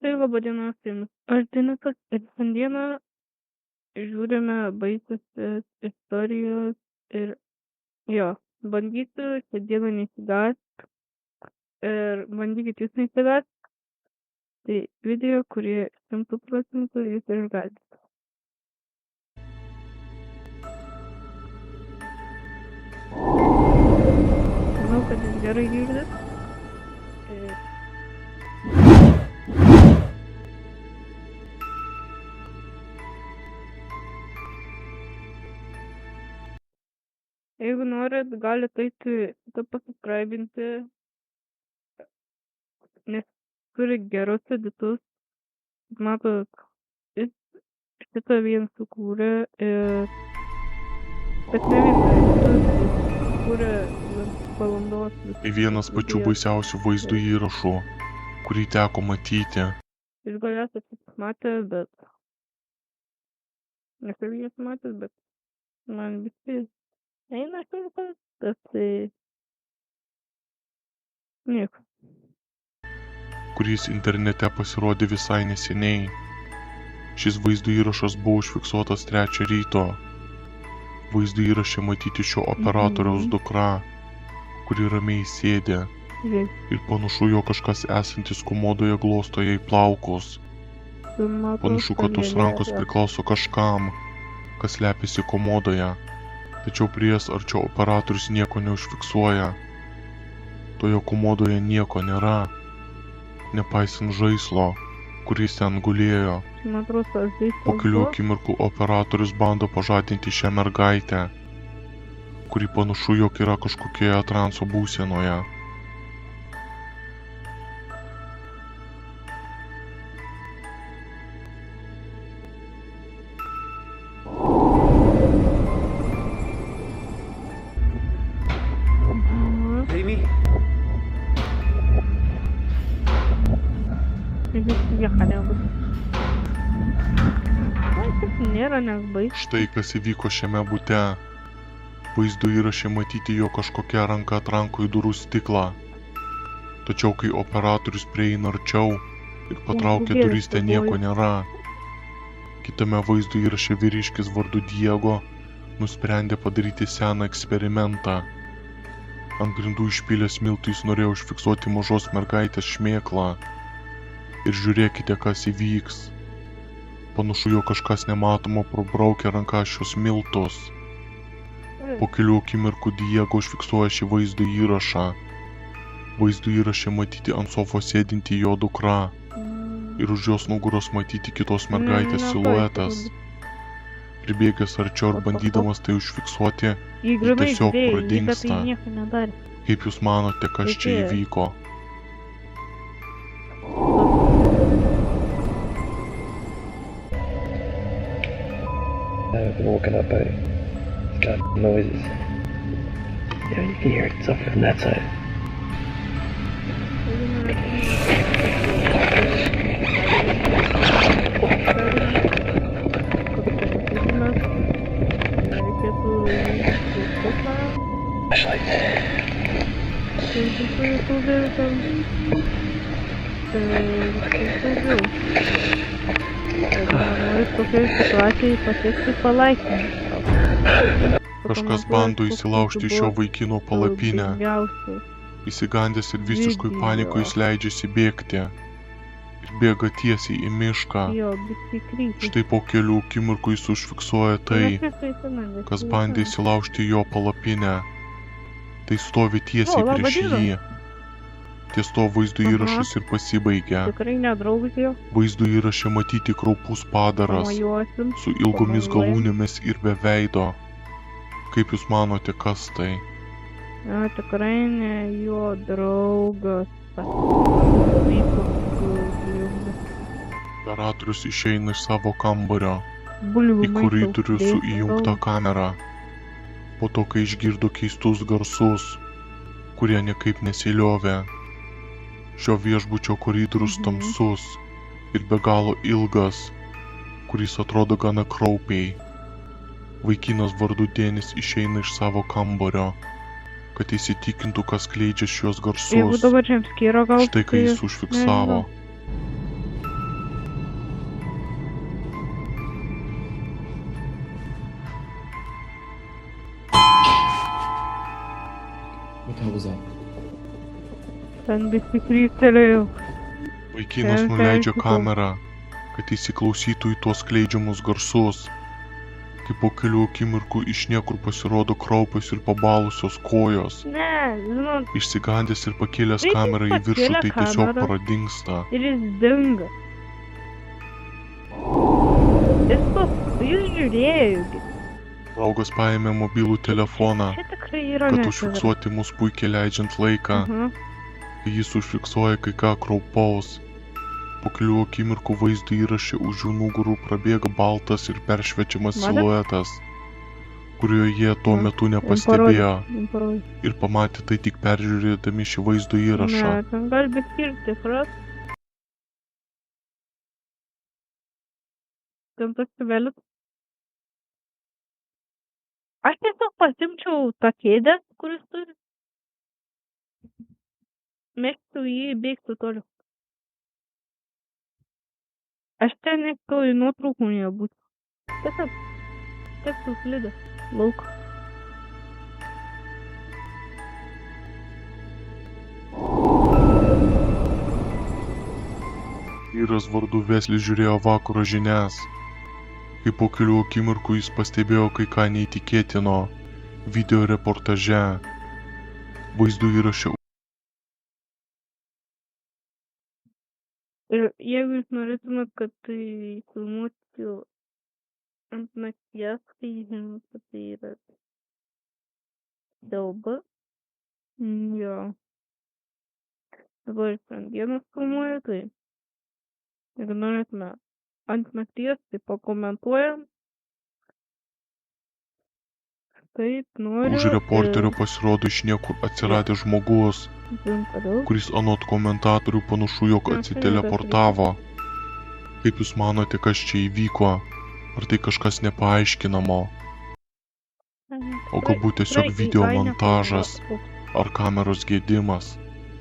Tai laba diena su jumis. Aš Denisas ir šiandieną žiūrime baisusias istorijos ir bandysiu šiandieną nesigąst ir bandykit jūs nesigąst. Tai video, kurie 100% jūs išgąsdins. Manau, kad jūs gerai girdit. Jeigu norit, galite eiti šitą pasubscribinti, nes turi gerus editus. Matot, jis šitą vien sukūrė bet ne vieną sukūrė valandos. Tai vienas pačių baisiausių vaizdo įrašų, kurį teko matyti. Jūs gal esate matę, bet nesu jas matęs, bet man visi eina šilkas, tai nieko. Kuris internete pasirodė visai neseniai. Šis vaizdo įrašas buvo užfiksuotas 3 ryto. Vaizdo įraše matyti šio operatoriaus dukra, kuri ramiai sėdė ir panašu, jo kažkas esantis komodoje glosto jai plaukus. Panašu, kad tos rankos priklauso kažkam, kas slepiasi komodoje, tačiau priėjęs arčiau operatorius nieko neužfiksuoja. Toje komodoje nieko nėra, nepaisant žaislo, kuris ten gulėjo. Po kelių akimirkų operatorius bando pažadinti šią mergaitę, kuri panašu, jog yra kažkokioje transo būsenoje. Štai kas įvyko šiame bute. Vaizdo įraše matyti, jo kažkokia ranka atranko į durų stiklą. Tačiau kai operatorius prieina arčiau ir patraukia duris, ten nieko nėra. Kitame vaizdo įraše vyriškis vardu Diego nusprendė padaryti seną eksperimentą. Ant grindų išpylęs miltų jis norėjo užfiksuoti mažos mergaitės šmėklą. Ir žiūrėkite, kas įvyks. Panašu, jo kažkas nematomo prabraukė ranką šios miltus. Po kelių akimirkų Diego užfiksuoja šį vaizdo įrašą. Vaizdo įraše matyti ant sofos sėdinti jo dukra. Ir už jos nugaros matyti kitos mergaitės siluetas. Pribėgęs arčiau ir bandydamas tai užfiksuoti, ji tiesiog pradingsta. Kaip jūs manote, kas čia įvyko? I've been woken up by got noises. Yeah, you can hear it. It's up from that side. Kažkas bando įsilaužti šio vaikino palapinę. Įsigandęs ir visiškai panikoje jis leidžiasi bėgti. Ir bėga tiesiai į mišką. Štai po kelių akimirkų jis užfiksuoja tai, kas bandė įsilaužti jo palapinę. Tai stovi tiesiai prieš jį. Ties to vaizdo įrašas ir pasibaigia. Vaizdo įraše matyti kraupus padaras su ilgomis galūnėmis ir be veido. Kaip jūs manote, kas tai? Tikrai ne jo draugas. Operatorius išeina iš savo kambario į koridorių su įjungta kamera. Po to, kai išgirdo keistus garsus, kurie niekaip nesiliovė. Šio viešbučio koridorius tamsus ir be galo ilgas, kuris atrodo gana kraupiai. Vaikinas vardu Denis išeina iš savo kambario, kad įsitikintų, kas skleidžia šios garsus. Štai kai jis užfiksavo. How was that? Ten biškai kryktelėjau. Vaikinas nuleidžia kamerą, kad įsiklausytų į tuos skleidžiamus garsus, kai po kelių akimirkų iš niekur pasirodo kraupios ir pabalusios kojos. Ne, žinot, Išsigandęs ir pakėlęs Vaikis kamerą į viršų, pakėlė tai tiesiog kamerą. pradingsta. ir jis dingo. Jis žiūrėjo. Draugas paėmė mobilų telefoną, Čia tikrai yra kad netikra. užfiksuoti mus puikiai leidžiant laiką, kai jis užfiksuoja kai ką kraupaus. Po kelių akimirkų vaizdo įraše už jų nugarų prabėga baltas ir peršviečiamas Matėt? siluetas, kurio jie tuo metu nepastebėjo Parodė. ir pamatė tai tik peržiūrėdami šį vaizdo įrašą. Ne, ten gali biti tikras. Ten toks velis. Aš tiesiog pasimčiau tą kėdę, kuris turi. Mėgstu jį bėgti toliau. Aš ten nestoju nuotraukų nebūtų. Tiesiog suslidė. Lauk. Vyras vardu Veslis žiūrėjo vakaro žinias, kai po kelių akimirkų jis pastebėjo kai ką neįtikėtino video reportaže. Vaizdo įraše Ir jeigu jūs norėtumėt, kad tai filmuoti ant nakties, tai žinot, kad tai yra siauba. Jo. Dabar aš ant dienos filmuoju, tai jeigu norėtume ant nakties, tai pakomentuojam. Taip, noriu. už reporterio pasirodo iš niekur atsiradęs žmogus, kuris anot komentatorių panašu, jog atsiteleportavo. Kaip jūs manote, kas čia įvyko? Ar tai kažkas nepaaiškinamo? O galbūt tiesiog video montažas ar kameros gedimas?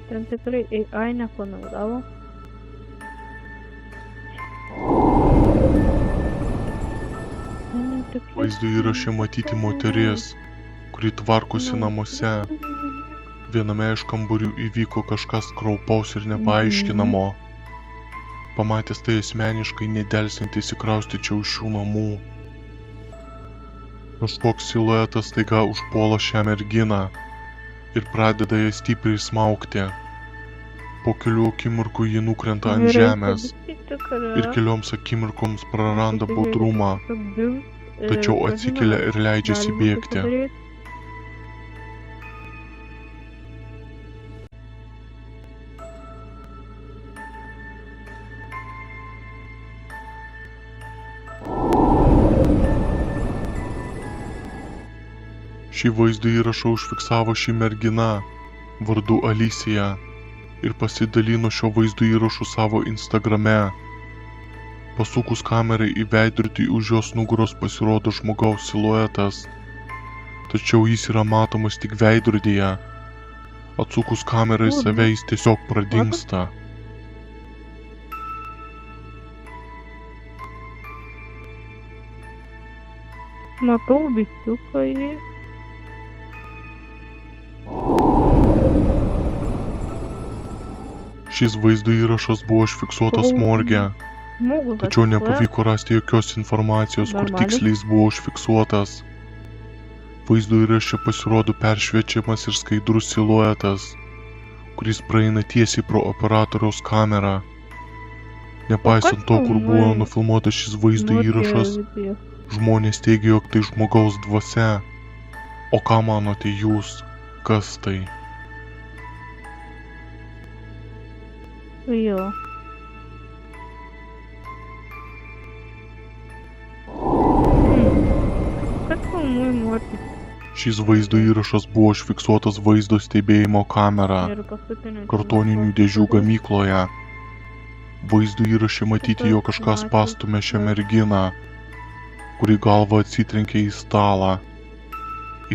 Ten tikrai AI nepanaudavo. Vaizdo įraše matyti moteris, kuri tvarkosi namuose. Viename iš kambarių įvyko kažkas kraupaus ir nepaaiškinamo. Pamatęs tai asmeniškai nedelsiant įsikraustyčiau iš šių namų. Kažkoks siluetas staiga užpuola šią merginą ir pradeda ją stipriai smaugti. Po kelių akimirkų ji nukrenta ant žemės ir kelioms akimirkoms praranda budrumą, tačiau atsikelia ir leidžiasi bėgti. Šį vaizdo įrašą užfiksavo ši mergina vardu Alicija ir pasidalino šio vaizdo įrašu savo Instagrame. Pasukus kamerai į veidrodį už jos nugaros pasirodo žmogaus siluetas, tačiau jis yra matomas tik veidrodyje. Atsukus kamerą į save jis tiesiog pradingsta. Matau bičiuką jį. Šis vaizdo įrašas buvo užfiksuotas morge, tačiau nepavyko rasti jokios informacijos, kur tiksliai jis buvo užfiksuotas. Vaizdo įraše pasirodo peršviečiamas ir skaidrus siluetas, kuris praeina tiesiai pro operatoriaus kamerą. Nepaisant to, kur buvo nufilmuotas šis vaizdo įrašas, žmonės teigia, jog tai žmogaus dvasia. O ką manote jūs? Kas tai? Jo. Kas filmuoja moteris? Šis vaizdo įrašas buvo užfiksuotas vaizdo stebėjimo kamera Ir paskutinė. kartoninių dėžių gamykloje. Vaizdo įraše matyti, jog kažkas pastumė šią merginą, kuri galva atsitrenkė į stalą.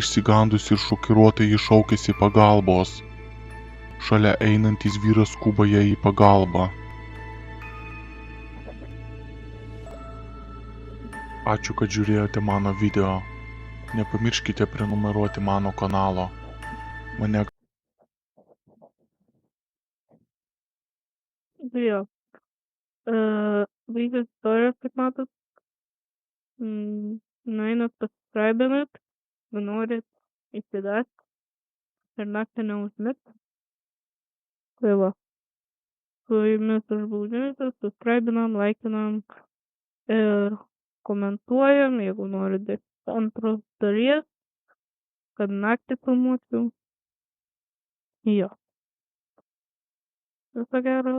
Išsigandusi ir šokiruotai ji šaukėsi pagalbos. Šalia einantis vyras skuba jai į pagalbą. Ačiū, kad žiūrėjote mano video. Nepamirškite prenumeruoti mano kanalo. Mane Tai jo. Baigęs istorijos, kaip matot. Nueinat, pasubscribinat, jeigu norit įsidat ir naktį neužmigt. Tai va. Su jumis aš buvau Denitas, subscribinam, laikinam ir komentuojam, jeigu norit antros dalies, kad naktį filmuosiu. Jo. Viso gero.